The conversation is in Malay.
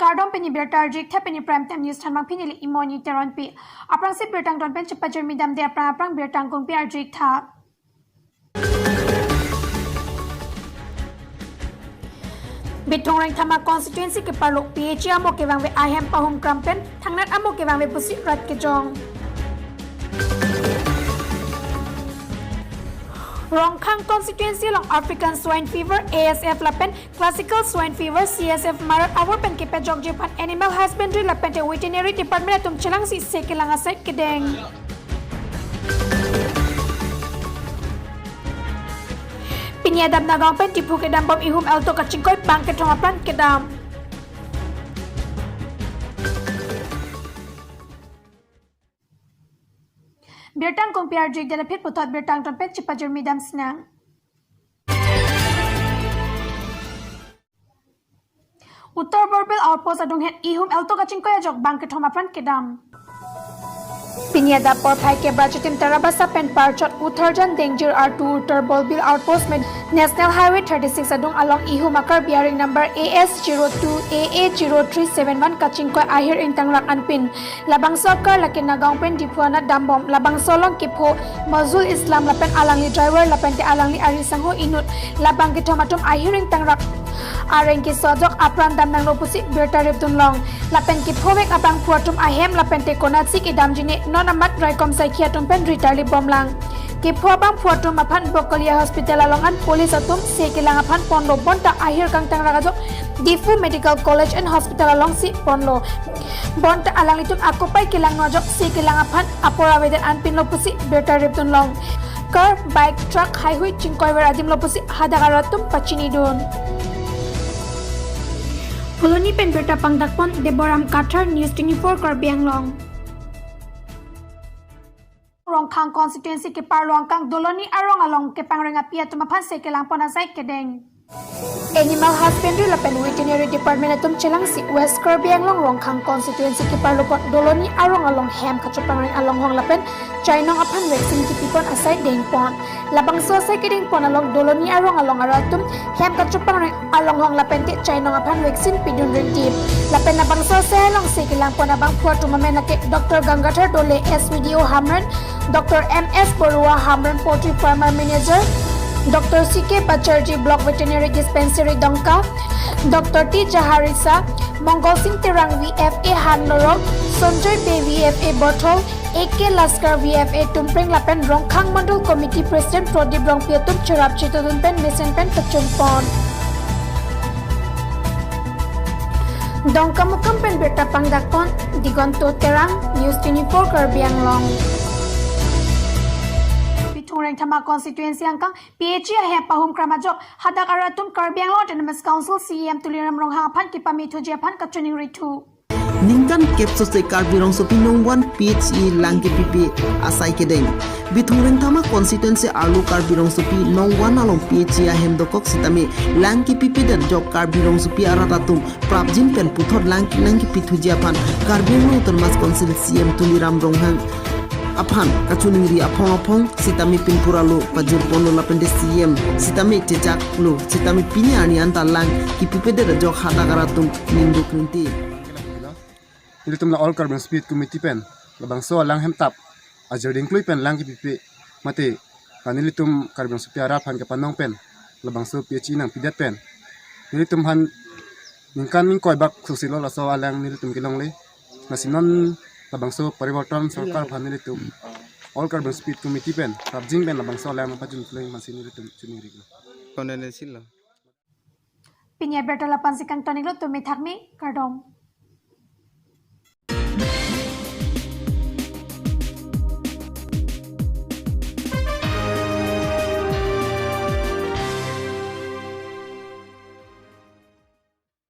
Cardom penny bertar jik tap penny prime time news tanmang pinili imoni teron pi. Aprang si bertang don pen cepat jermi dam de aprang bertang kong pi arjik tap. Bitong reng thama constituency ke parlok PH amo ke wang we IHM pahum krampen thangnat amo ke wang we pusi rat ke jong. Rongkhang constituency long African swine fever ASF lapen classical swine fever CSF marat awar pen ke pejok jepan animal husbandry lapen te veterinary department atum chelang si sekelang asai kedeng. Pinyadam nagang pen tipu kedam bom ihum alto kacingkoi bang ke tongapan kedam. Bertang kong piar jik dalam pit putot bertang trompet cepat jermi dam senang. Uttar Borbil outpost adung het ihum alto kacingkoi ajok bang ke tongapan kedam. Pinyada por phai ke brajutim tarabasa pen parchot Uttarjan danger R2 Uttar Borbil outpost med National Highway 36 adung along ihu makar bearing number AS02AA0371 kachingkoi ahir intang rak anpin labang sokar lakin nagaung pen dipuana dambom labang solong kipo Mazul Islam lapen alangli driver lapen te alangli arisangho inut labang kitomatum ahir intang rak areng ki sojok apran dam nang lopusi bertarip tunlong lapen ki phowek apang puatum ahem lapen te konatsi ki damjine nonamat raikom saikia tumpen ritali bomlang ki phobang puatum aphan bokolia hospital alongan police atum sekilang aphan pondo bonta ahir kang tang ragajo Difu Medical College and Hospital along si ponlo bonta alang litun akupai kilang nojok sekilang aphan apora wedan anpin lopusi bertarip tunlong car bike truck highway chingkoi weradim lopusi hadagaratum pachini dun Koloni Penberta Pangdakpon Deboram Kathar News 24 Karbi Anglong Rongkhang constituency ke Parlongkang Doloni Arong along ke Pangrenga Pia tumapan sekelang ponasai kedeng Animal Husbandry lapen Veterinary Department atum chelang si West Karbi Anglong Rongkhang constituency ke Parlopon Doloni Arong along Hem kachupangreng along hong lapen Chainong apan vaccine ki pipon asai dengpon labang so asai kedeng pon along Doloni Arong along aratum Hem kachupangreng along hong lapen te Chainong apan vaccine pidun ringtip lapen abang so asai along sekilang pon abang puatu mamenake Dr. Gangathar Dole SVDO Hamran Dr. MS Borua Hamran Poultry Farmer Manager Dr. C.K. Pacharji Block Veterinary Dispensary Dongka Dr. T. Jaharisa Mongol Singh Terang VFA Hanlorok Sonjoy Bay VFA Botol AK Laskar VFA Tumpring Lapen Rongkhang Mandal Committee President Prodip Rongpiatum Cherap Chitodun Pen Mesen Pen Pachumpon Dongka Mukam Pen Berta Pangdakpon Digonto Terang News 24 Karbi Anglong Reng Thama constituency angkang PH ahem pahum kramajok hadak aratum Karbi Anglong Autonomous Council CM Tuliram Ronghang phan kipami thuji phan kachuning ritu Ningkan capsule se Karbi Rong sopi nong 1 PHE langke pipi asai kedeng Bithung Reng Thama constituency alu Karbi Rong sopi nong 1 along PHE ahem dokok sitami langke pipi dan jok Karbi Rong sopi aratatum prapjin pen puthot langke pithuji phan Karbi Anglong Autonomous Council CM Tuliram Ronghang Aphan kachuningri apong sitami pinpuralu pajur pono lapende CM sitami cecak lu sitami pini ani antalang kipipede jok hadagaratum ninduk ninti Ili tumla all carbon speed committee pen labang so lang hemtap ajar dingklui pen lang kipipi mate kanili tum carbon speed ara phan ke panong pen labang so PHE nang pidat pen ili tum han ningkan ning koi bak susilo la so alang nili tum kilong le nasinon labang so pariborton sarkar phanili tum all carbon speed committee pen sabjing pen labang so alang pajun fleng masinili tum chuniri konene sila Pinya berta lapan sikang tonilo tumi thakmi kardom